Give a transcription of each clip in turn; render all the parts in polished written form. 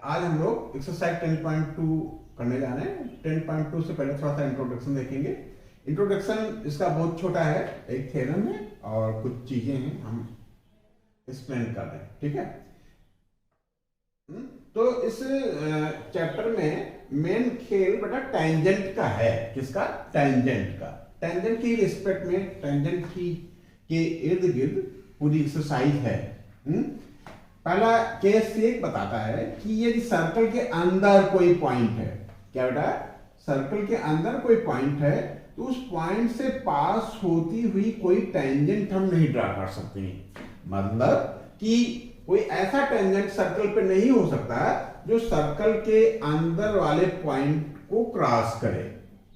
आज हम लोग एक्सरसाइज 10.2 करने जा रहे हैं। 10.2 से पहले थोड़ा सा इंट्रोडक्शन देखेंगे। इंट्रोडक्शन इसका बहुत छोटा है, एक थ्योरम है और कुछ चीजें हैं, हम एक्सप्लेन कर रहे हैं, ठीक है। तो इस चैप्टर में मेन खेल बेटा टेंजेंट का है। किसका? टेंजेंट का। टेंजेंट की रिस्पेक्ट में टेंजेंट की के इर्द गिर्द पूरी एक्सरसाइज है। पहला केस एक बताता है कि यदि सर्कल के अंदर कोई पॉइंट है, क्या बेटा? सर्कल के अंदर कोई पॉइंट है तो उस पॉइंट से पास होती हुई कोई टेंजेंट हम नहीं ड्रा कर सकते हैं। मतलब कि कोई ऐसा टेंजेंट सर्कल पे नहीं हो सकता जो सर्कल के अंदर वाले पॉइंट को क्रॉस करे,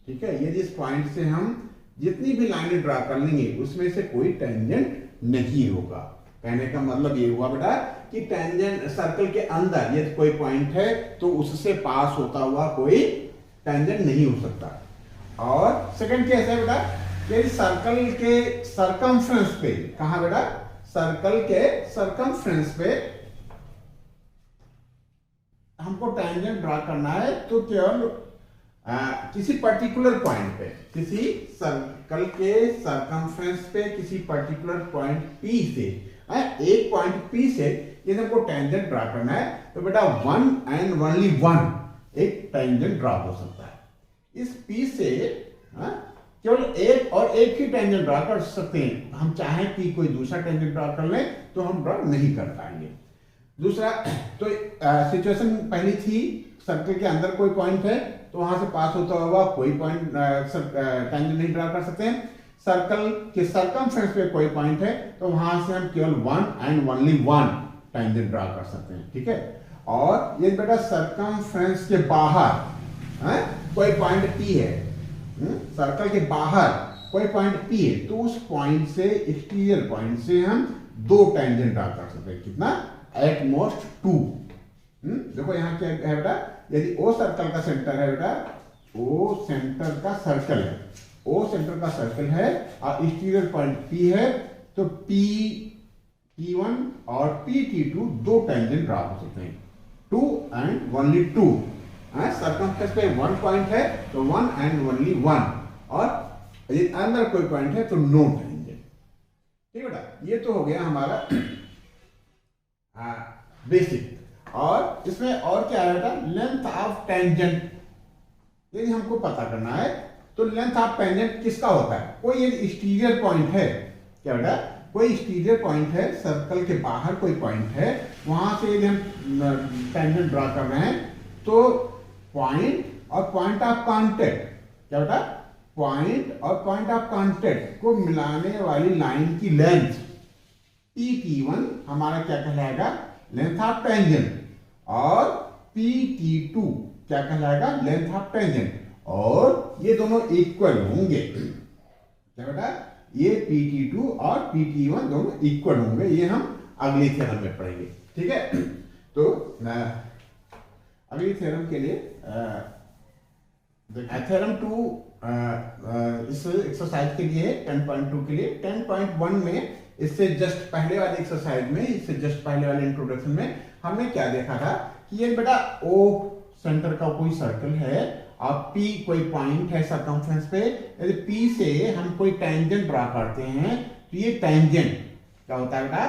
ठीक है। यदि इस पॉइंट से हम जितनी भी लाइनें ड्रा कर लेंगे उसमें से कोई टेंजेंट नहीं होगा। कहने का मतलब ये हुआ बेटा कि टेंजेंट सर्कल के अंदर यदि कोई पॉइंट है तो उससे पास होता हुआ कोई टेंजेंट नहीं हो सकता। और सेकंड केस है बेटा यदि सर्कल के सरकमफ्रेंस पे, कहां बेटा? सर्कल के सरकमफ्रेंस पे हमको टेंजेंट ड्रा करना है तो केवल किसी पर्टिकुलर पॉइंट पे, किसी सर्कल के सरकमफ्रेंस पे किसी पर्टिकुलर पॉइंट P से, एक पॉइंट P से यदि हमको टेंजेंट ड्रा करना है तो बेटा वन एंड ओनली वन एक टेंजेंट ड्रा हो सकता है। इस P से केवल एक और एक ही टेंजेंट ड्रा कर सकते हैं। हम चाहें कि कोई दूसरा टेंजेंट ड्रा कर लें तो हम ड्रा नहीं कर पाएंगे। दूसरा तो सिचुएशन पहली थी, सर्कल के अंदर कोई पॉइंट है तो वहां से पास होता हुआ कोई पॉइंट टेंजेंट नहीं ड्रा कर सकते हैं। सर्कल के सरकमफ्रेंस पे कोई पॉइंट है तो वहां से हम केवल one and only one tangent draw कर सकते हैं, ठीक है। और ये बेटा सरकमफ्रेंस के बाहर कोई पॉइंट P है, सर्कल के बाहर कोई पॉइंट P है तो उस पॉइंट से, एक्सटीरियर पॉइंट से हम दो टेंजेंट ड्रा कर सकते हैं। कितना? At most two. देखो यहाँ क्या है बेटा, यदि O सर्कल का सेंटर है बेटा, O सेंटर का सर्कल है, O सेंटर का सर्कल है और एक्सटीरियर पॉइंट P है तो P1 और P2 दो टेंजेंट ड्रा हो सकते हैं। Two and only two. Circumference पे वन पॉइंट है तो वन एंड ओनली वन, और यदि अंदर कोई पॉइंट है तो नो टेंजेंट, ठीक है बेटा। ये तो हो गया हमारा बेसिक। और इसमें और क्या है बेटा? लेंथ ऑफ टेंजेंट यदि हमको पता करना है तो लेंथ ऑफ टेंजेंट किसका होता है? कोई एक एक्सटीरियर पॉइंट है, क्या बेटा? कोई एक्सटीरियर पॉइंट है, सर्कल के बाहर कोई पॉइंट है, वहां से यदि हम टेंजेंट ड्रा कर रहे हैं तो पॉइंट और पॉइंट ऑफ कांटेक्ट, क्या बेटा? पॉइंट और पॉइंट ऑफ कांटेक्ट को मिलाने वाली लाइन की लेंथ P1 हमारा क्या कहलाएगा? Length of tangent. और P2 क्या कहलाएगा? Length of tangent. और ये दोनों इक्वल होंगे, क्या बेटा? ये P2 और P1 दोनों इक्वल होंगे। ये हम अगली थ्योरम में पढ़ेंगे, ठीक है। तो अगली थ्योरम के लिए थ्योरम 2 इस एक्सरसाइज के लिए 10.2 के लिए 10.1 में इससे जस्ट पहले वाले एक्सरसाइज में, इससे जस्ट पहले वाले इंट्रोडक्शन में हमने क्या देखा था कि ये बेटा O सेंटर का कोई सर्कल है और P कोई पॉइंट है सरकमफ्रेंस पे। यदि P से हम कोई टेंजेंट ड्रा करते हैं तो ये टेंजेंट क्या होता है बेटा?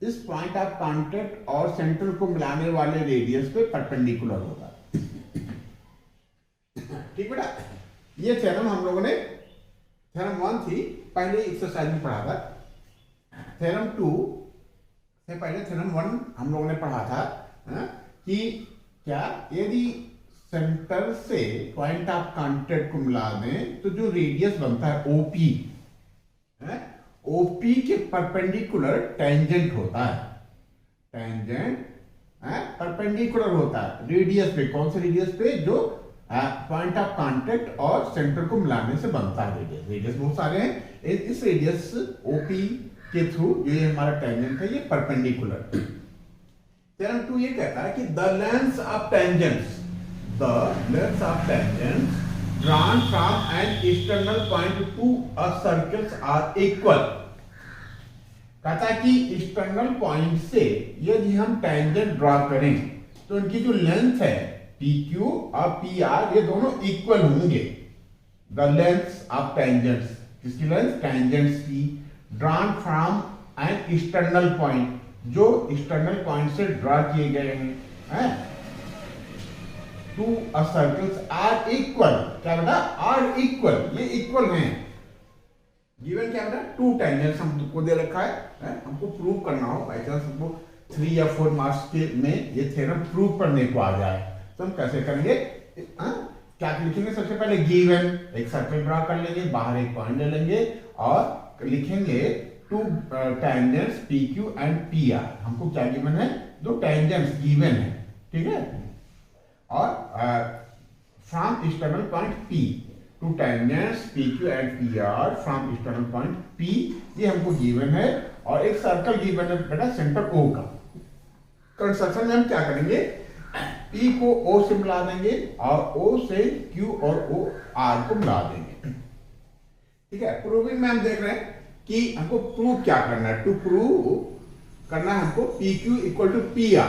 इस पॉइंट ऑफ कांटेक्ट और सेंटर को मिलाने वाले रेडियस पे परपेंडिकुलर होता है, ठीक बेटा। ये थ्योरम हम लोगों ने थ्योरम 1 थी पहले एक्सरसाइज में पढ़ा था। थ्योरम 2 से पहले थ्योरम 1 हम लोगों ने पढ़ा था कि क्या यदि सेंटर से पॉइंट ऑफ कांटेक्ट को मिला दें तो जो रेडियस बनता है OP के परपेंडिकुलर टेंजेंट होता है। टेंजेंट परपेंडिकुलर होता है रेडियस पे। कौन से रेडियस पे? जो पॉइंट ऑफ कांटेक्ट और सेंटर को मिलाने से बनता है रेडियस बहुत सारे हैं। इस रेडियस OP के थ्रू जो ये हमारा टेंजेंट है ये परपेंडिकुलर। थ्योरम 2 ये कहता है कि the length of tangents drawn from an external point to a circles are equal। कहता है कि एक्सटर्नल पॉइंट से यदि हम टेंजेंट ड्रा करें तो इनकी जो लेंथ है पी क्यू और पी आर ये दोनों इक्वल होंगे। द लेंथ ऑफ टेंजेंट्स, किसकी लेंथ, टेंजेंट्स की, drawn from an external point, जो एक्सटर्नल पॉइंट से ड्रा किए गए हैं to a circles are equal, क्या बेटा, आर इक्वल, ये इक्वल हैं। गिवन क्या बेटा, टू टेंजेंट्स हमको दे रखा है, हमको प्रूव करना हो, बाई चांस हमको 3 या 4 मार्क्स के में ये थ्योरम प्रूव करने को आ जाए तो हम कैसे करेंगे, क्या लिखेंगे, सबसे पहले गिवन एक सर्कल ड्रा कर लेंगे, बाहर एक पॉइंट ले लेंगे और लिखेंगे to tangents P Q and P R. हमको क्या गिवन है, दो टेंजेंट्स गिवन है, ठीक है, और from external point P, to tangents P Q and P R from external point P, ये हमको गिवन है, और एक सर्कल गिवन है बेटा सेंटर ओ का। कंस्ट्रक्शन में हम क्या करेंगे, P को O से मिला देंगे और O से Q और O R को मिला देंगे, ठीक है। प्रूविंग में हम देख रहे हैं कि हमको प्रूव क्या करना है, टू प्रूव करना है हमको PQ इक्वल टू PR,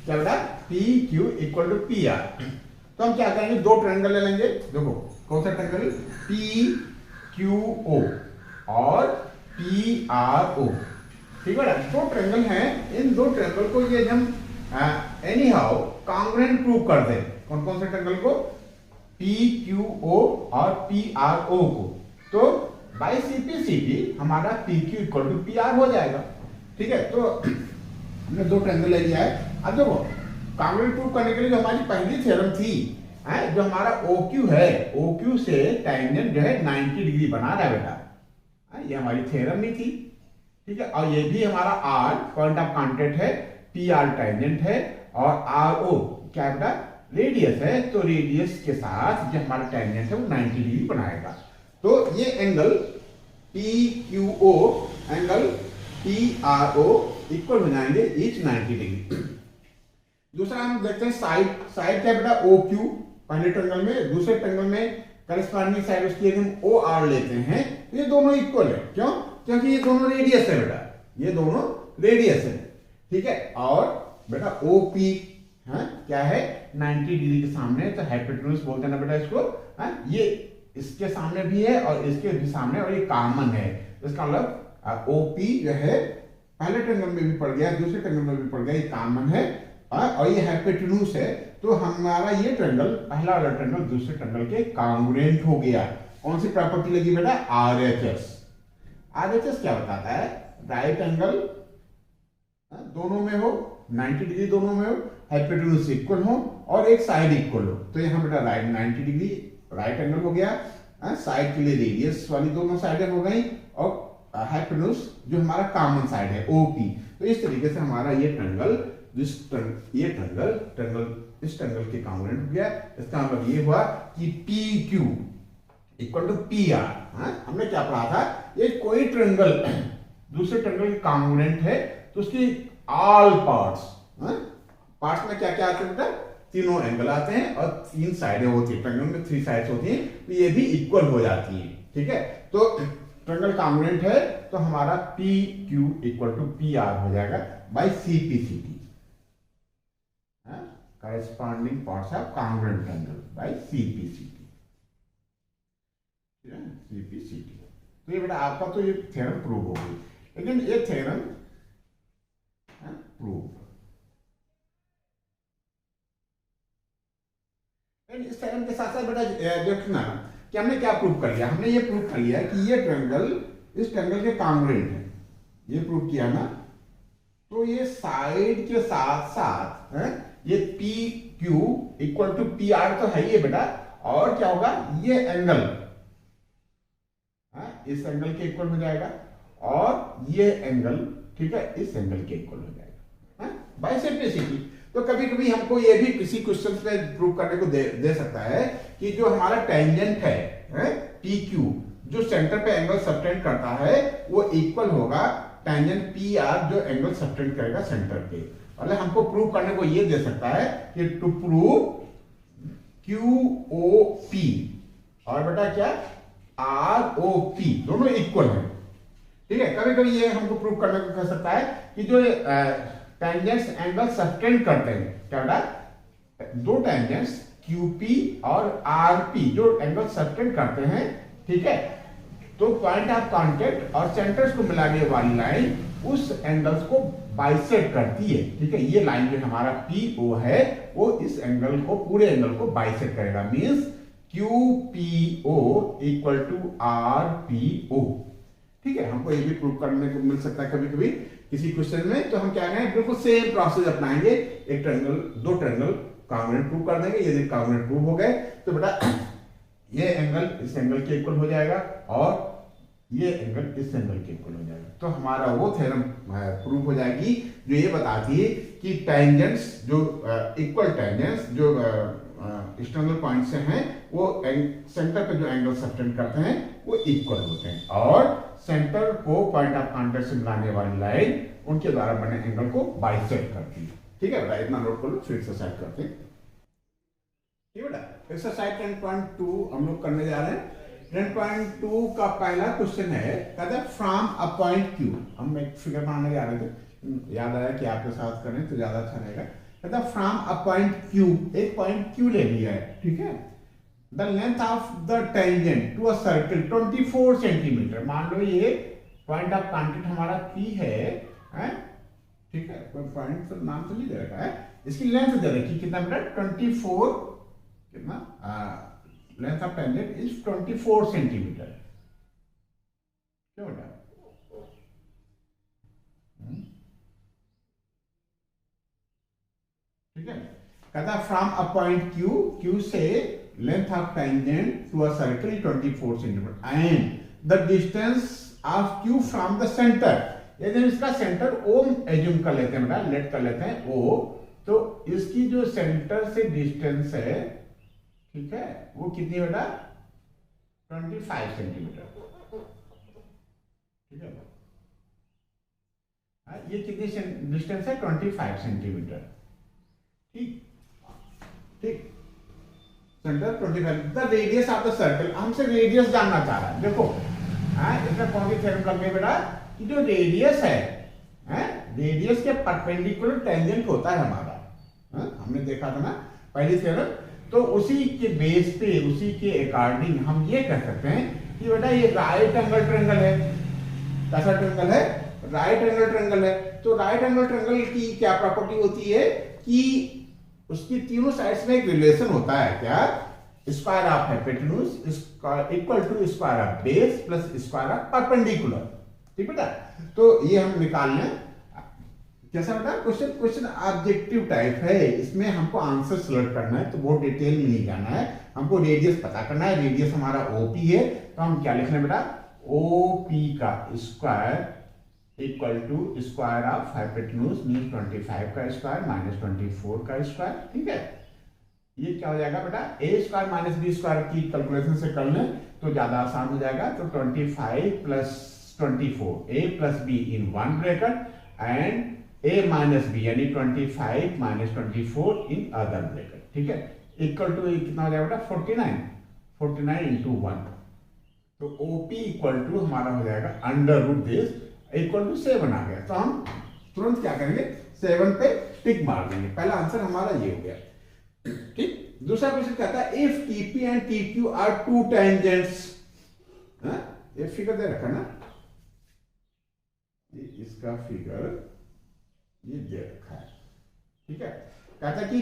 क्या बेटा, PQ इक्वल टू PR। तो हम क्या करेंगे, दो ट्रायंगल ले लेंगे, देखो कौन सा ट्रायंगल, PQO और PRO, ठीक है। दो ट्रायंगल हैं, इन दो ट्रायंगल को ये हम एनी हाउ कॉन्ग्रुएंट प्रूव कर दे। कौन कौन से ट्रायंगल को, PQO और PRO को, तो बाई CPCT हमारा PQ इक्वल टू PR हो जाएगा, ठीक है। तो हमने दो ट्रायंगल ले लिया है। अब देखो कॉन्ग्रुएंट प्रूव करने के लिए जो हमारी पहली थ्योरम थी, जो हमारा OQ है, OQ से टेंजेंट जो है 90 डिग्री बना रहा है बेटा, ये हमारी थ्योरम नहीं थी, ठीक है। और ये भी हमारा R पॉइंट ऑफ कांटेक्ट है, PR टेंजेंट है, और RO क्या बेटा, रेडियस है, तो रेडियस के साथ जो हमारा टेंजेंट है वो 90 डिग्री बनाएगा। तो ये angle PQO angle PRO equal हो जाएंगे ईच 90 डिग्री। दूसरा हम देखते हैं साइड, साइड क्या बेटा, OQ पहले ट्रायंगल में, दूसरे ट्रायंगल में करस्पॉन्डिंग साइड उसकी हम OR लेते हैं, ये दोनों इक्वल है, क्यों, क्योंकि ये दोनों रेडियस है बेटा, ये दोनों रेडियस है, ठीक है। और बेटा OP है क्या है, 90 डिग्री के सामने, तो हाइपोटेन्यूज बोलते हैं ना बेटा इसको, ये इसके सामने भी है और इसके भी सामने, और ये कॉमन है, इसका मतलब OP जो है पहले ट्रायंगल में भी पड़ गया, दूसरे ट्रायंगल में भी पड़ गया, ये कॉमन है, और ये हाइपोटेन्यूज है, तो हमारा ये ट्रायंगल, पहला वाला ट्रायंगल दूसरे ट्रायंगल के कॉन्ग्रुएंट हो गया। कौन सी प्रॉपर्टी लगी बेटा, RHS। RHS क्या बताता है, राइट एंगल दोनों में हो, 90 डिग्री दोनों में हो, हाइपोटेन्यूज इक्वल हो और एक साइड इक्वल हो, तो यहाँ बेटा राइट 90 डिग्री राइट एंगल हो गया, साइड के लिए रेडियस वाली दोनों साइडें हो गई, और हाइपोटेन्यूज जो हमारा कॉमन साइड है OP। तो इस तरीके से हमारा ये ट्रायंगल, ये ट्रायंगल इस ट्रायंगल के कॉन्ग्रुएंट हो गया। इसका मतलब ये हुआ कि PQ इक्वल टू PR। हमने क्या पढ़ा था, ये कोई ट्रायंगल दूसरे ट्रायंगल के कॉन्ग्रुएंट है तो उसकी ऑल पार्ट्स में क्या क्या आते हैं बेटा, तीनों एंगल आते हैं और 3 साइडें होती है, ट्रायंगल में 3 साइड्स होती हैं, तो ये भी इक्वल हो जाती हैं, ठीक है। तो ट्रायंगल कॉन्ग्रुएंट है तो हमारा PQ इक्वल टू PR हो जाएगा bye CPCT, corresponding parts of congruent triangle by CPCT, CPCT। तो ये बेटा आपका तो ये थ्योरम प्रूव हो गई, लेकिन ये थ्योरम प्रूव, इस थ्योरम के साथ साथ बेटा देखना कि हमने क्या प्रूव कर लिया, हमने ये प्रूव कर लिया कि ये ट्रायंगल इस ट्रायंगल के कॉन्ग्रुएंट है, ये प्रूव किया ना। तो ये साइड के साथ साथ ये PQ इक्वल टू PR तो है ही बेटा, और क्या होगा, ये एंगल इस एंगल के इक्वल हो जाएगा, और ये एंगल, ठीक है, इस एंगल के इक्वल हो जाएगा बाय सिंप्लिसिटी। तो कभी कभी हमको ये भी किसी क्वेश्चन में प्रूव करने को दे सकता है कि जो हमारा टेंजेंट है PQ, जो सेंटर पे एंगल सबटेंड करता है, वो इक्वल होगा टेंजेंट PR जो एंगल सबटेंड करेगा सेंटर पे। मतलब हमको प्रूव करने को ये दे सकता है कि टू प्रूव QOP और बेटा क्या ROP दोनों इक्वल है, ठीक है। कभी कभी ये हमको प्रूव करने को कह सकता है कि जो टेंजेंट्स एंगल सब्टेंड करते हैं, क्या बेटा, दो टेंजेंट्स QP और RP जो एंगल सब्टेंड करते हैं, ठीक है, तो पॉइंट ऑफ कांटेक्ट और सेंटर्स को मिलाने वाली लाइन उस एंगल्स को बाइसेक्ट करती है, ठीक है। ये लाइन जो हमारा PO है वो इस एंगल को, पूरे एंगल को बाइसेक्ट करेगा, means QPO equal to RPO, ठीक है। हमको ये भी प्रूव करने को मिल सकता है कभी कभी किसी क्वेश्चन में, तो हम क्या करेंगे, बिल्कुल सेम प्रोसेस अपनाएंगे, एक ट्रायंगल, दो ट्रायंगल कॉन्ग्रुएंट प्रूव कर देंगे। यदि कॉन्ग्रुएंट प्रूव हो गए तो बेटा ये एंगल इस एंगल के इक्वल हो जाएगा और ये एंगल इस एंगल के इक्वल हो जाएगा। तो हमारा वो थ्योरम प्रूव हो जाएगी जो ये बताती है कि टेंजेंट्स जो इक्वल टेंजेंट्स जो एक्सटर्नल पॉइंट से हैं वो सेंटर पे जो एंगल सब्टेंड करते हैं वो इक्वल होते हैं, और सेंटर को पॉइंट ऑफ कांटेक्ट से मिलाने वाली लाइन उनके द्वारा बने एंगल को बाइसेक्ट करती है, ठीक है बेटा। इतना नोट कर लो, फिर एक्सरसाइज करते हैं, ठीक है बेटा। एक्सरसाइज 10.2 हम लोग करने जा रहे हैं। 10.2 का पहला क्वेश्चन है, कहता है फ्रॉम अ पॉइंट Q, हम एक फिगर बनाने जा रहे थे, याद आया कि आपके साथ करें तो ज्यादा अच्छा रहेगा। कहता है फ्रॉम अ पॉइंट Q, एक पॉइंट Q ले लिया है, ठीक है। The length of the tangent to a circle 24 centimetre, मान लो ये पॉइंट ऑफ कांटेक्ट हमारा P है, ठीक है, कोई पॉइंट तो नाम तो नहीं दे रखा है, इसकी लेंथ दे रखी कितना बेटा, 24, कितना length of tangent is 24 centimetre, क्या बेटा, ठीक है। कहता फ्रॉम अ पॉइंट Q से length of tangent to a circle 24 centimetre and the distance of Q from the centre, यदि इसका सेंटर O एज्यूम कर लेते हैं बेटा, लेट कर लेते हैं O, तो इसकी जो सेंटर से डिस्टेंस है, ठीक है, वो कितनी बेटा, 25 सेंटीमीटर, ठीक है। ये कितनी डिस्टेंस है, 25 सेंटीमीटर, ठीक ठीक, centre 25, the radius of the circle, हमसे रेडियस जानना चाह रहा है। देखो इसका कौन सी थ्योरम कर बेटा, कि जो रेडियस है, रेडियस के परपेंडिकुलर टेंजेंट होता है हमारा, हमने देखा था ना पहली थ्योरम, तो उसी के बेस पे, उसी के अकॉर्डिंग हम ये कह सकते हैं कि बेटा ये राइट एंगल ट्रायंगल है, कैसा ट्रायंगल है, राइट एंगल ट्रायंगल है। तो राइट एंगल ट्रायंगल की क्या प्रॉपर्टी होती है कि उसकी तीनों साइड्स में एक रिलेशन होता है, क्या, square of hypotenuse equal to square of base plus square of perpendicular, ठीक बेटा। तो ये हम निकाल लें, कैसा बेटा, क्वेश्चन ऑब्जेक्टिव टाइप है, इसमें हमको आंसर सिलेक्ट करना है, तो बहुत डिटेल में नहीं जाना है, हमको रेडियस पता करना है। रेडियस हमारा OP है, तो हम क्या लिख रहे हैं बेटा, OP का square equal to square of hypotenuse means 25 का स्क्वायर माइनस 24 का स्क्वायर, ठीक है। ये क्या हो जाएगा बेटा, A square minus B square की कैलकुलेशन से कर लें तो ज्यादा आसान हो जाएगा। तो 25 plus 24, A plus B in one bracket and A minus B यानी 25 माइनस 24 इन अदर ब्रैकेट, ठीक है, इक्वल टू कितना हो जाएगा बेटा, 49 इंटू 1, तो OP इक्वल टू हमारा हो जाएगा under root this equal to 7 आ गया। तो हम तुरंत क्या करेंगे, 7 पे टिक मार देंगे, पहला आंसर हमारा ये हो गया, ठीक। दूसरा क्वेश्चन कहता है if TP and TQ are two tangents, ये फिगर दे रखा ना, इसका फिगर ये दे रखा है, ठीक है। कहता है कि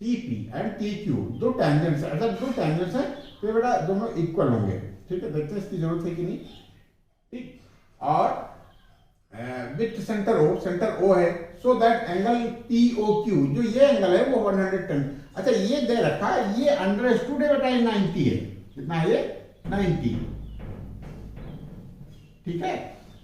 TP एंड TQ दो टेंजेंट्स है, अगर दो टेंजेंट्स है तो बेटा दोनों इक्वल होंगे, ठीक है, देखते हैं इसकी जरूरत है कि नहीं, ठीक। और विथ सेंटर O है, सो दैट एंगल POQ, जो ये एंगल है वो 110, अच्छा ये दे रखा है, ये अंडरस्टूड है बेटा 90 है, कितना है ये, 90, ठीक है।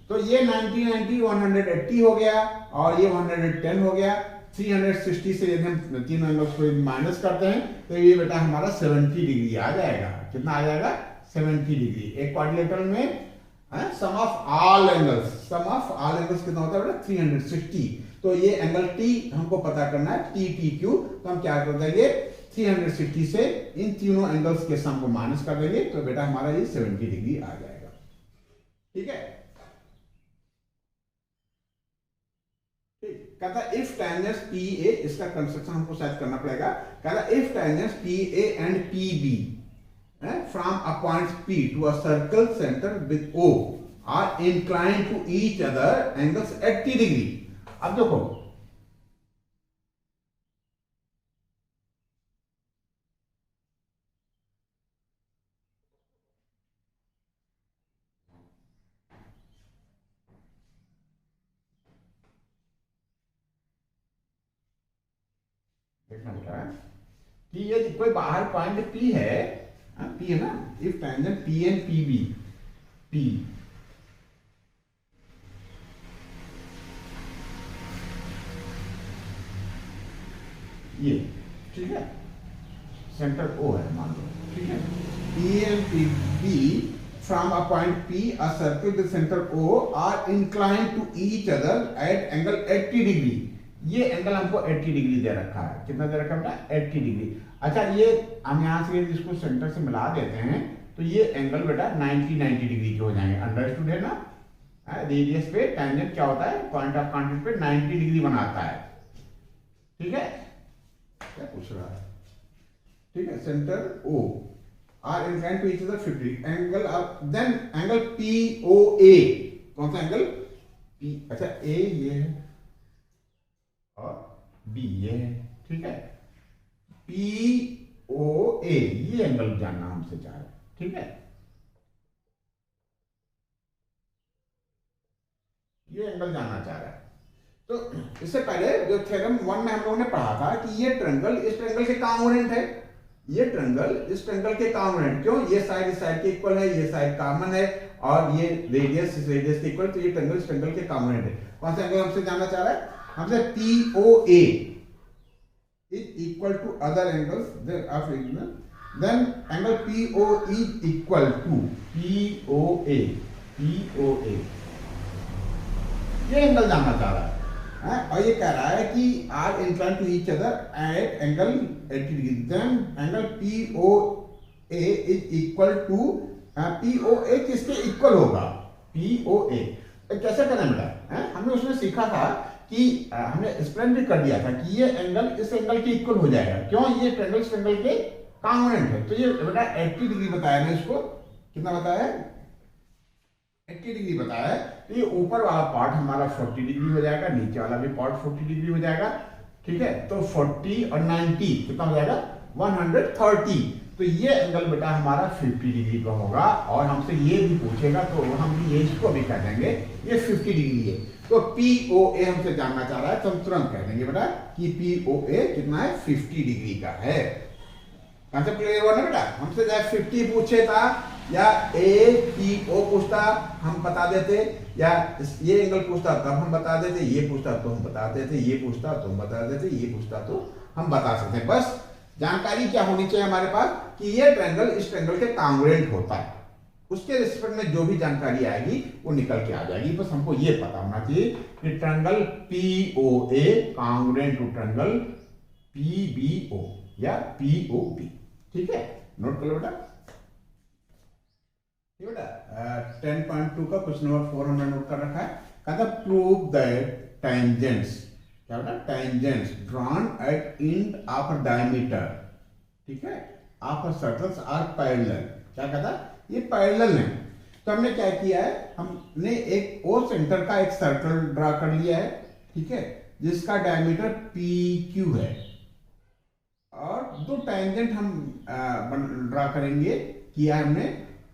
तो ये 90 180 हो गया और ये 110 हो गया। 360 से यदि हम तीनों एंगल्स को माइनस करते हैं तो ये बेटा हमारा 70 डिग्री आ जाएगा, कितना आ जाएगा, 70 डिग्री। एक क्वाड्रिलेटरल में सम ऑफ ऑल एंगल्स कितना होता है बेटा, 360। तो ये एंगल T हमको पता करना है, TQ, तो हम क्या कर देंगे, 360 से इन तीनों एंगल्स के सम को माइनस कर देंगे, तो बेटा हमारा ये 70 डिग्री आ जाएगा, ठीक है। कहता इफ टेंजेंस पी ए, इसका कंस्ट्रक्शन हमको शायद करना पड़ेगा। कहता if tangents P A and P B from a point P to a circle centre with O are inclined to each other angles 80 degree. अब देखो देखना बेटा कि ये कोई बाहर पॉइंट पी है, पी है ना, if tangent P and P B, P ये ठीक है, सेंटर ओ है मान लो, ठीक है, P and P B from a point P a circle with centre O are inclined to each other at angle 80 degree. ये एंगल हमको 80 डिग्री दे रखा है, कितना दे रखा है बेटा 80 डिग्री। अच्छा ये हम यहाँ से इसको सेंटर से मिला देते हैं तो ये एंगल बेटा 90 डिग्री के हो जाएंगे। अंडरस्टूड है ना? रेडियस पे टेंजेंट क्या होता है, पॉइंट ऑफ कांटेक्ट पे 90 डिग्री बनाता है। ठीक है, क्या पूछ रहा है? ठीक है, centre O are inclined to each other 50 angle of, then angle P O A, कौन सा एंगल पी, अच्छा ए ये है और बी ये है, ठीक है, पी ओ ए ये एंगल जानना हमसे चाह रहे हैं, ठीक है, ये एंगल जानना चाह रहा है। तो इससे पहले जो थ्योरम 1 में हम लोगों ने पढ़ा था कि ये ट्रायंगल इस ट्रायंगल के कॉन्ग्रुएंट है, ये ट्रायंगल इस ट्रायंगल के कॉन्ग्रुएंट, क्यों, ये साइड इस साइड के इक्वल है, ये साइड कॉमन है और ये रेडियस इस रेडियस के इक्वल, तो ये ट्रायंगल इस ट्रायंगल के कॉन्ग्रुएंट है। कौन सा एंगल हमसे जानना चाह रहा है? हमसे POA is equal to other angles of region, then angle PO is equal to POA ये एंगल जानना चाह रहा है, और ये कह रहा है कि are inclined to each other at angle 80 degree, then angle POA is equal to POA किसके इक्वल होगा? POA कैसे करना बेटा? हमने उसमें सीखा था कि हमने एक्सप्लेन भी कर दिया था कि ये एंगल इस एंगल के इक्वल हो जाएगा, क्यों, ये ट्रायंगल इस ट्रायंगल के कॉन्ग्रुएंट है। तो ये बेटा 80 डिग्री बताया है इसको, कितना बताया है? 80 डिग्री बताया है। तो ये ऊपर वाला पार्ट हमारा 40 डिग्री हो जाएगा, नीचे वाला भी पार्ट 40 डिग्री हो जाएगा, ठीक है। तो 40 और 90 कितना हो जाएगा? 130। तो ये एंगल बेटा हमारा 50 डिग्री का होगा, और हमसे ये भी पूछेगा तो हम ये इसको भी कह देंगे ये 50 डिग्री है। तो POA हमसे जानना चाह रहा है तो हम तुरंत कह देंगे बेटा कि POA कितना है? 50 डिग्री का है। कंसेप्ट क्लियर हुआ ना बेटा? हमसे चाहे 50 पूछे था या APO पूछता हम बता देते, या ये एंगल पूछता तब हम बता देते, ये पूछता तो हम बता देते, ये पूछता तो हम बता देते, ये पूछता तो हम बता सकते हैं। बस जानकारी क्या होनी चाहिए हमारे पास कि ये ट्रायंगल इस ट्रायंगल के कॉन्ग्रुएंट होता है, उसके रिस्पेक्ट में जो भी जानकारी आएगी वो निकल के आ जाएगी। बस हमको ये पता होना चाहिए कि triangle POA congruent to triangle PBO या POB, ठीक है, नोट कर लो बेटा। ठीक बेटा, 10.2 का क्वेश्चन नंबर 4 हमने नोट कर रखा है। कहता प्रूव दैट टेंजेंट्स, क्या बेटा, tangents drawn at end of a diameter, ठीक है, of a circles are parallel. क्या कहता? ये पैरेलल है। तो हमने क्या किया है, हमने एक ओ सेंटर का एक सर्कल ड्रा कर लिया है, ठीक है, जिसका डायमीटर PQ है, और दो टेंजेंट हम ड्रा करेंगे, किया हमने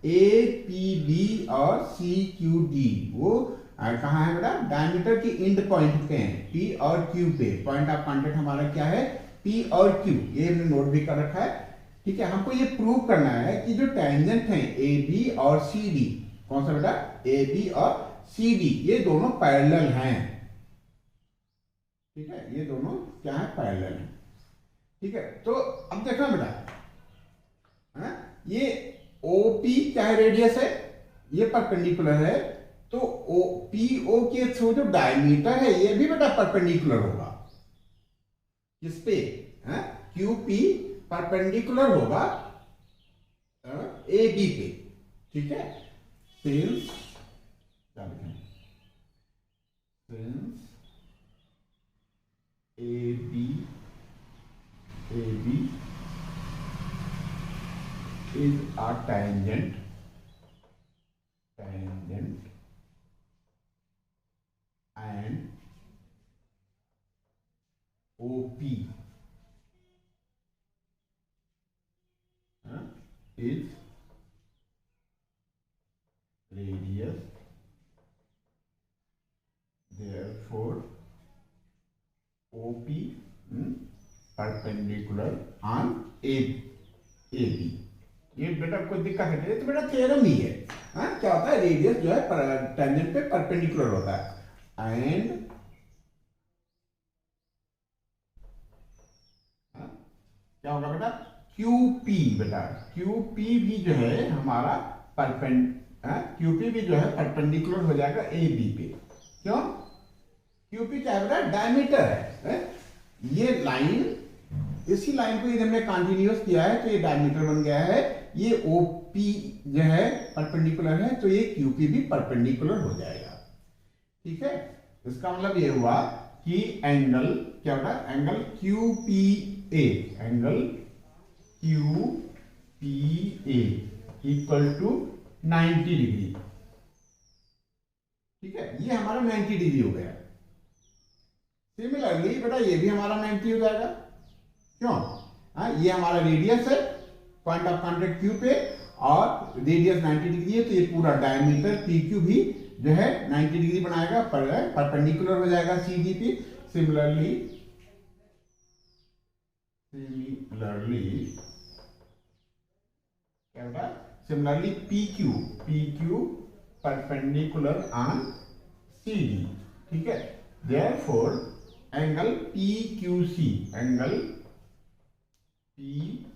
APB और CQD। वो कहाँ है बेटा? डायमीटर की एंड पॉइंट पे हैं, P और Q पे। पॉइंट ऑफ कांटेक्ट हमारा क्या है? P और Q, ये हमने नोट भी कर रखा है, ठीक है। हमको ये प्रूव करना है कि जो टेंजेंट हैं AB और CD, कौन सा बेटा? AB और CD, ये दोनों पैरेलल हैं, ठीक है, ये दोनों क्या है? पैरेलल हैं, ठीक है। तो अब देखना बेटा, ये OP क्या है? रेडियस है, ये परपेंडिकुलर है, तो PO के थ्रू जो डायमीटर है ये भी बेटा परपेंडिकुलर होगा, किस पे? QP परपेंडिकुलर होगा AB पे, ठीक है। Since a tangent and OP is radius, therefore OP perpendicular on AB। ये बेटा कोई दिक्कत नहीं है, तो बेटा थ्योरम ही है। क्या होता है, रेडियस जो है टेंजेंट पे परपेंडिकुलर होता है एंड क्या होगा बेटा, QP बेटा QP भी जो है हमारा QP भी जो है परपेंडिकुलर हो जाएगा AB पे। क्यों? QP क्या है बेटा, डायमीटर है। ये लाइन, इसी लाइन को यदि हमने कंटिन्यूअस किया है तो ये डायमीटर बन गया है। ये OP जो है परपेंडिकुलर है, तो ये QP भी परपेंडिकुलर हो जाएगा। ठीक है, इसका मतलब ये हुआ कि एंगल क्या होगा, angle QPA, angle QPA equal to 90 degree. ठीक है, ये हमारा 90 डिग्री हो गया। सिमिलरली बेटा ये भी हमारा 90 हो जाएगा। क्यों? ये हमारा रेडियस है पॉइंट ऑफ कॉन्टेक्ट Q पे, और रेडियस 90 डिग्री है, तो ये पूरा डायमीटर PQ भी जो है 90 डिग्री बनाएगा, परपेंडिकुलर हो जाएगा CD पे। सिमिलरली क्या होगा, similarly PQ perpendicular on CD। ठीक है, therefore angle PQC, angle PQC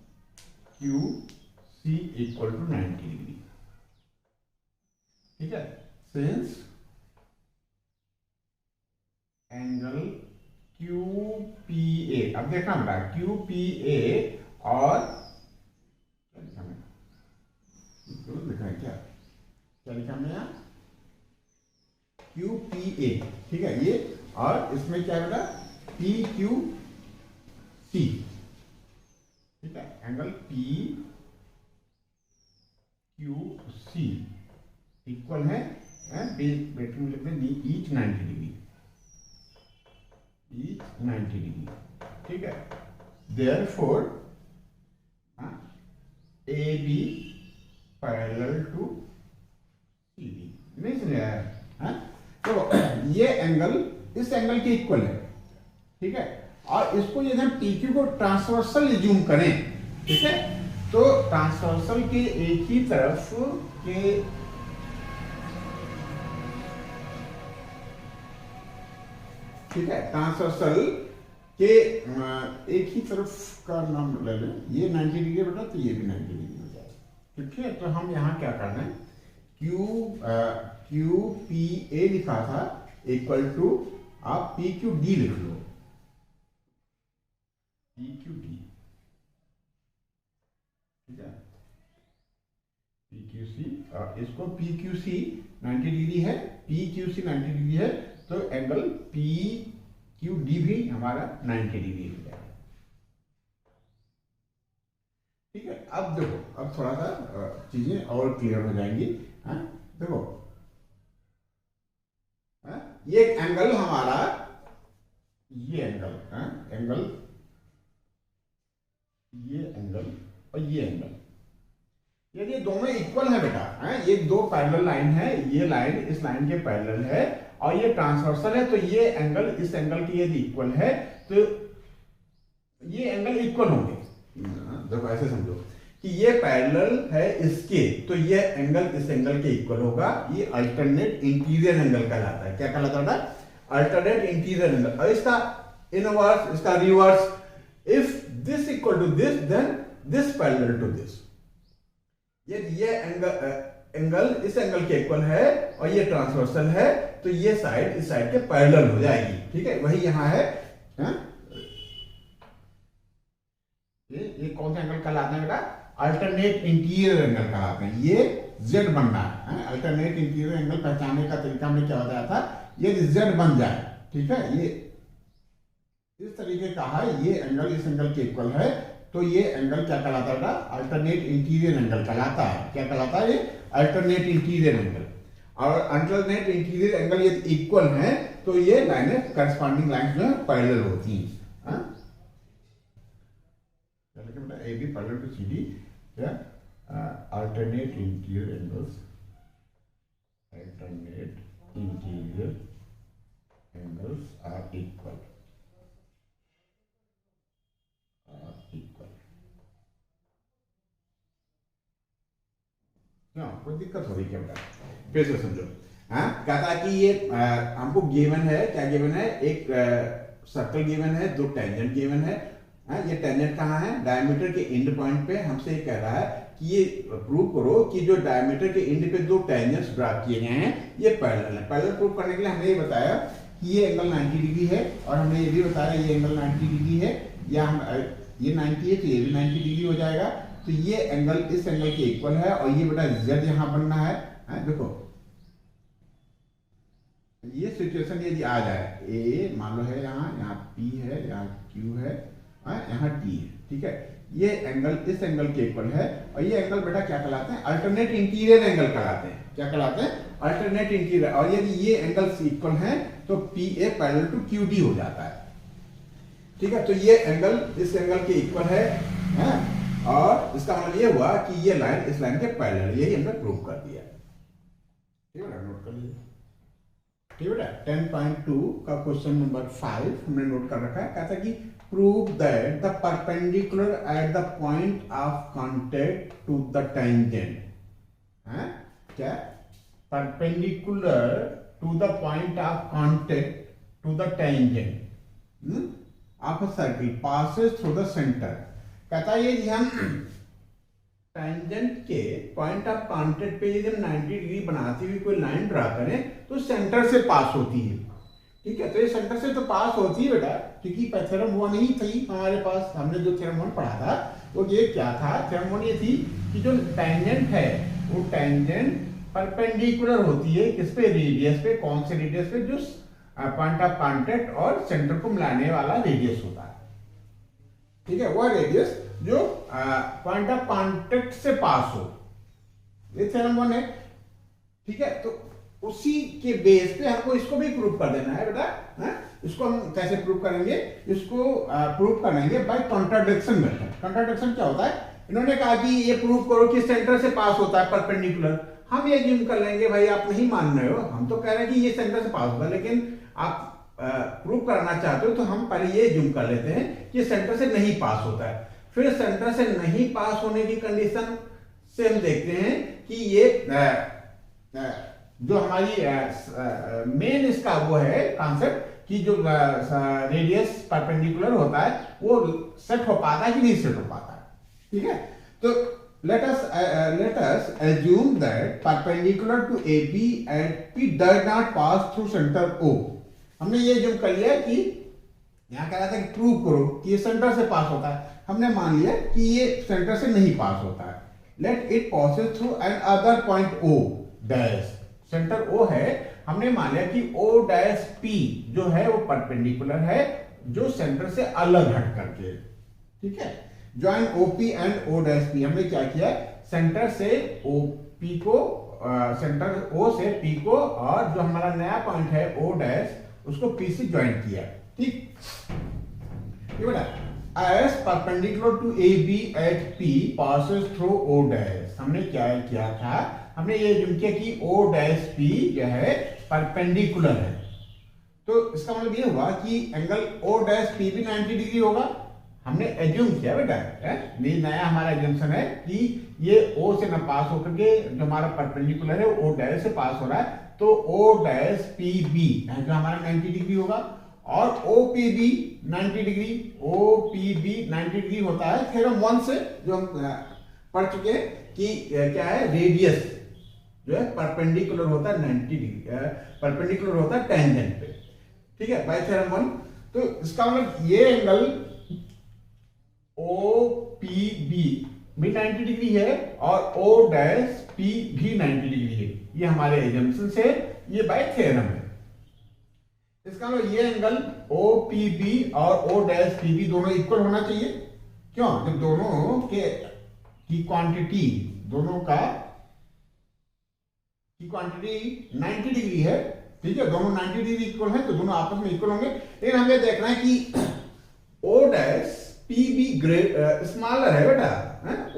equal to 90 degree. ठीक है, सिंस एंगल QPA, अब देखना बेटा QPA और लिखा है क्या लिखा हमने यहाँ, QPA। ठीक है, ये और इसमें क्या बेटा PQC। ठीक है, एंगल PQC इक्वल है बेट में लिखते हैं ईच 90 डिग्री, ईच 90 डिग्री। ठीक है, therefore AB parallel to CD। नहीं समझ आया? तो ये एंगल इस एंगल के इक्वल है। ठीक है, और इसको यदि हम PQ को ट्रांसवर्सल जूम करें, ठीक है, तो ट्रांसवर्सल के एक ही तरफ के ठीक है, ट्रांसवर्सल के एक ही तरफ का नाम ले लें, ये 90 डिग्री बेटा, तो ये भी 90 डिग्री हो जाएगा। ठीक है, तो हम यहाँ क्या करना है, QPA लिखा था इक्वल टू आप PQD लिख लो, PQD। ठीक है, PQC, इसको PQC 90 डिग्री है, PQC 90 डिग्री है, तो एंगल PQD भी हमारा 90 डिग्री हो जाएगा। ठीक है, अब देखो, अब थोड़ा सा चीजें और क्लियर हो जाएंगी। देखो, ये एंगल हमारा, ये एंगल ये एंगल और ये एंगल, यदि दोनों इक्वल है बेटा, ये दो पैरेलल लाइन है, ये लाइन इस लाइन के पैरेलल है और ये ट्रांसवर्सल है, तो ये एंगल इस एंगल की यदि इक्वल है तो ये एंगल इक्वल होंगे। देखो ऐसे समझो कि ये पैरेलल है इसके, तो ये एंगल इस एंगल के इक्वल होगा। ये अल्टरनेट इंटीरियर एंगल कहलाता है। क्या कहलाता है? Alternate interior angle. और इसका इनवर्स, इसका reverse, if this equal to this then this parallel to this. यदि ये एंगल इस एंगल के इक्वल है और ये ट्रांसवर्सल है, तो ये साइड इस साइड के पैरेलल हो जाएगी। ठीक है, वही यहां है। ये कौन सा एंगल कहलाता है बेटा? अल्टरनेट इंटीरियर एंगल कहलाते हैं। ये Z बनना है। अल्टरनेट इंटीरियर एंगल पहचानने का तरीका हमने क्या बताया था? ये Z बन जाए, ठीक है, ये इस तरीके का है, ये एंगल इस एंगल के इक्वल है, तो ये एंगल क्या कहलाता है बेटा? अल्टरनेट इंटीरियर एंगल कहलाता है। क्या कहलाता है ये? Alternate interior angle. और अल्टरनेट इंटीरियर एंगल यदि इक्वल है तो ये लाइनें करस्पॉन्डिंग लाइंस जो है पैरेलल होती हैं। बेटा A B parallel to C D, alternate interior angles, alternate interior angles are equal, कोई दिक्कत हो रही क्या बेटा? फिर से समझो। कहता है कि ये हमको गिवन है, क्या गिवन है? एक सर्कल गिवन है, दो टेंजेंट गिवन है। ये टेंजेंट कहाँ है? डायमीटर के एंड पॉइंट पे। हमसे ये कह रहा है कि ये प्रूव करो कि जो डायमीटर के एंड पे दो टेंजेंट्स ड्रा किए गए हैं ये पैरेलल है। पैरेलल प्रूव करने के लिए हमने ये बताया कि ये एंगल 90 डिग्री है, और हमने ये भी बताया ये एंगल 90 डिग्री है, या हम ये 90 है तो ये भी 90 डिग्री हो जाएगा। तो ये एंगल इस एंगल के इक्वल है, और ये बेटा z यहाँ बनना है। देखो ये सिचुएशन यदि आ जाए, ए मान लो है यहाँ P है, यहाँ Q है, यहाँ T है, ठीक है। ये एंगल इस एंगल के इक्वल है, और ये एंगल बेटा क्या कहलाते हैं? अल्टरनेट इंटीरियर एंगल कहलाते हैं। क्या कहलाते हैं? Alternate interior. और यदि ये एंगल्स इक्वल हैं तो PA पैरेलल टू QD हो जाता है, ठीक है। तो ये एंगल इस एंगल के इक्वल है, और इसका मतलब ये हुआ कि ये लाइन इस लाइन के पैरेलल, यही हमने प्रूव कर दिया। ठीक है, नोट कर लीजिए। ठीक है, 10.2 का क्वेश्चन नंबर 5 हमने नोट कर रखा है। कहता है कि prove that the perpendicular at the point of contact to the tangent, क्या? Perpendicular to the point of contact to the tangent of a circle passes through the centre. कहता है ये हम टेंजेंट के पॉइंट ऑफ कांटेक्ट पे यदि हम 90 degree बनाती हुई कोई लाइन ड्रा करें तो सेंटर से पास होती है, ठीक है। तो ये सेंटर से तो पास होती है बेटा, क्योंकि थ्योरम 1 ही थी हमारे पास। हमने जो थ्योरम 1 पढ़ा था वो ये क्या था? थ्योरम 1 ये थी कि जो टेंजेंट है वो टेंजेंट परपेंडिकुलर होती है किस पे? रेडियस पे। कौन से रेडियस पे? जो पॉइंट ऑफ कांटेक्ट और सेंटर को मिलाने वाला रेडियस होता है, ठीक है। वह रेडियस जो पॉइंट ऑफ कांटेक्ट से पास हो, ये थ्योरम 1 है, ठीक है। तो उसी के बेस पे हमको इसको भी प्रूव कर देना है बेटा। इसको हम कैसे प्रूव करेंगे? इसको प्रूव करेंगे बाय कॉन्ट्राडिक्शन मेथड। कॉन्ट्राडिक्शन क्या होता है? इन्होंने कहा कि ये प्रूव करो कि सेंटर से पास होता है परपेंडिकुलर। हम ये ज्यूम कर लेंगे, भाई आप नहीं मान रहे हो, हम तो कह रहे हैं कि ये सेंटर से पास होता है, लेकिन आप प्रूव करना चाहते हो तो हम पहले ये ज्यूम कर लेते हैं कि सेंटर से नहीं पास होता है। फिर सेंटर से नहीं पास होने की कंडीशन से हम देखते हैं कि ये जो हमारी मेन इसका वो है कॉन्सेप्ट कि जो रेडियस परपेंडिकुलर होता है वो सेट हो पाता है कि नहीं सेट हो पाता है, ठीक है। तो let us assume that perpendicular to AB and P does not pass through center O। हमने ये जो कर लिया कि यहाँ कह रहा था कि प्रूव करो कि ये सेंटर से पास होता है। हमने मान लिया कि ये सेंटर से नहीं पास होता है। Let it passes through an other point O dash. Centre O है, हमने मान लिया कि O डैश P जो है वो परपेंडिकुलर है, जो सेंटर से अलग हट करके, ठीक है। Join OP and O dash P। हमने क्या किया? सेंटर से OP को सेंटर O से P को, और जो हमारा नया पॉइंट है O डैश उसको P से ज्वाइन किया, ठीक। ये बेटा as perpendicular to AB at P passes through O dash. हमने क्या किया था? हमने ये ज्यूम किया कि O डैश P जो है परपेंडिकुलर है। तो इसका मतलब ये हुआ कि एंगल O डैश P भी 90 डिग्री होगा। हमने एज्यूम किया बेटा, ये नया हमारा एज्यूमशन है कि ये O से ना पास होकर के जो हमारा परपेंडिकुलर है O डैश से पास हो रहा है, तो O डैश PB जो हमारा 90 डिग्री होगा, और OPB 90 डिग्री, OPB 90 डिग्री होता है थ्योरम 1 से जो हम पढ़ चुके हैं कि क्या है? रेडियस जो है परपेंडिकुलर होता है 90 डिग्री, परपेंडिकुलर होता है टेंजेंट पे, ठीक है, बाय थ्योरम 1। तो इसका मतलब ये एंगल OPB भी 90 डिग्री है और O डैश P भी 90 डिग्री है। ये हमारे एजम्पशन से, ये बाय थ्योरम है। इसका मतलब ये एंगल OPB और O डैश PB दोनों इक्वल होना चाहिए, क्यों? जब दोनों के की क्वांटिटी, दोनों का की क्वांटिटी 90 डिग्री है, ठीक है, दोनों 90 डिग्री इक्वल है, तो दोनों आपस में इक्वल होंगे। लेकिन हमें देखना है कि O dash P B great smaller है बेटा,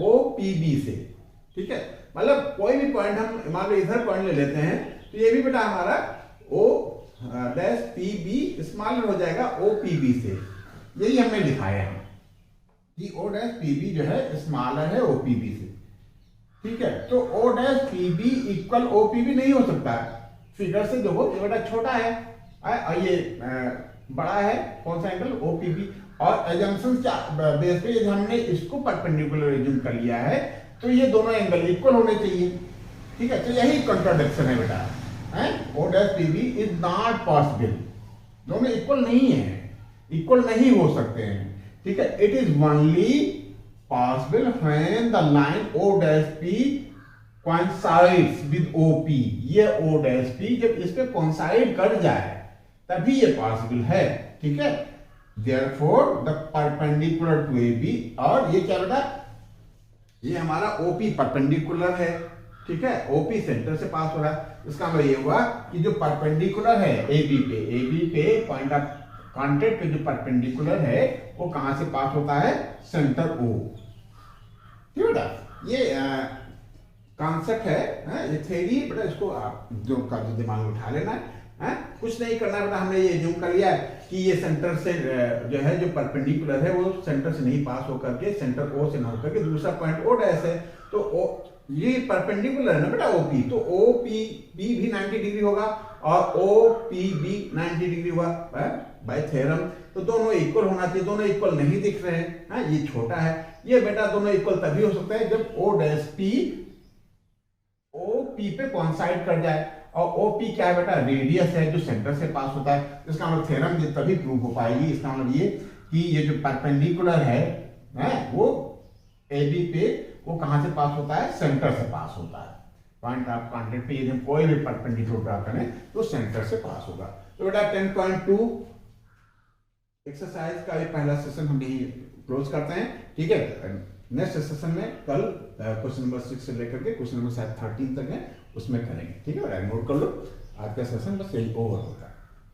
ओ पी बी से, ठीक है, मतलब कोई भी पॉइंट हम मान लो इधर पॉइंट ले लेते हैं, तो ये भी बेटा हमारा O dash P B smaller हो जाएगा ओ पी बी से। यही हमने दिखाया है कि ओ डैश पी बी जो है स्मॉलर है ओ पी बी से, ठीक है। तो O dash P B equal O P B नहीं हो सकता है, फिगर से देखो ये बेटा छोटा है और ये बड़ा है, कौन सा एंगल? O P B. और एजम्पशन बेस पे हमने इसको परपेंडिकुलर एज्यूम कर लिया है, तो ये दोनों एंगल इक्वल होने चाहिए, ठीक है। तो यही कॉन्ट्राडिक्शन है बेटा, O dash P B is not possible, दोनों इक्वल नहीं है, इक्वल नहीं हो सकते हैं, ठीक है। It is only possible when the line O dash P coincides with OP, ये O डैश P जब इस पे coincide कर जाए तभी ये पॉसिबल है, ठीक है। Therefore the perpendicular to AB, और ये क्या बेटा? ये हमारा OP परपेंडिकुलर है, ठीक है, OP सेंटर से पास हो रहा है। इसका मतलब ये हुआ कि जो परपेंडिकुलर है AB पे पॉइंट ऑफ कांटेक्ट पे जो परपेंडिकुलर है वो कहां से पास होता है? सेंटर O, ठीक है बेटा। ये कॉन्सेप्ट है, ये थ्योरी बेटा, इसको आप जो दिमाग में उठा लेना है, कुछ नहीं करना बेटा। हमने ये एज्यूम कर लिया है कि ये सेंटर से जो है जो परपेंडिकुलर है वो सेंटर से नहीं पास होकर के सेंटर ओ से ना होकर के दूसरा पॉइंट ओ डैश है, तो ओ ये परपेंडिकुलर है ना बेटा ओपी, तो ओ पी बी भी 90 डिग्री होगा और ओ पी बी 90 डिग्री हुआ बाय थ्योरम। तो दोनों इक्वल होना चाहिए, दोनों इक्वल नहीं दिख रहे हैं, ये छोटा है, ये बेटा दोनों इक्वल तभी हो सकता है जब O dash P O P पे कोइंसाइड कर जाए। और ओ पी क्या है बेटा? रेडियस है जो सेंटर से पास होता है। इसका मतलब थ्योरम ये तभी प्रूव हो पाएगी। इसका मतलब ये कि ये जो परपेंडिकुलर है वो ए बी पे वो कहां से पास होता है? सेंटर से पास होता है। पॉइंट ऑफ कांटेक्ट पे यदि कोई भी परपेंडिकुलर ड्रा करें तो सेंटर से पास होगा। तो बेटा 10.2 एक्सरसाइज का भी पहला सेशन हम यही क्लोज करते हैं, ठीक है। नेक्स्ट सेशन में कल क्वेश्चन नंबर 6 से लेकर के क्वेश्चन नंबर शायद 13 तक है, उसमें करेंगे, ठीक है। नोट कर लो, आज का सेशन बस यही ओवर होता है।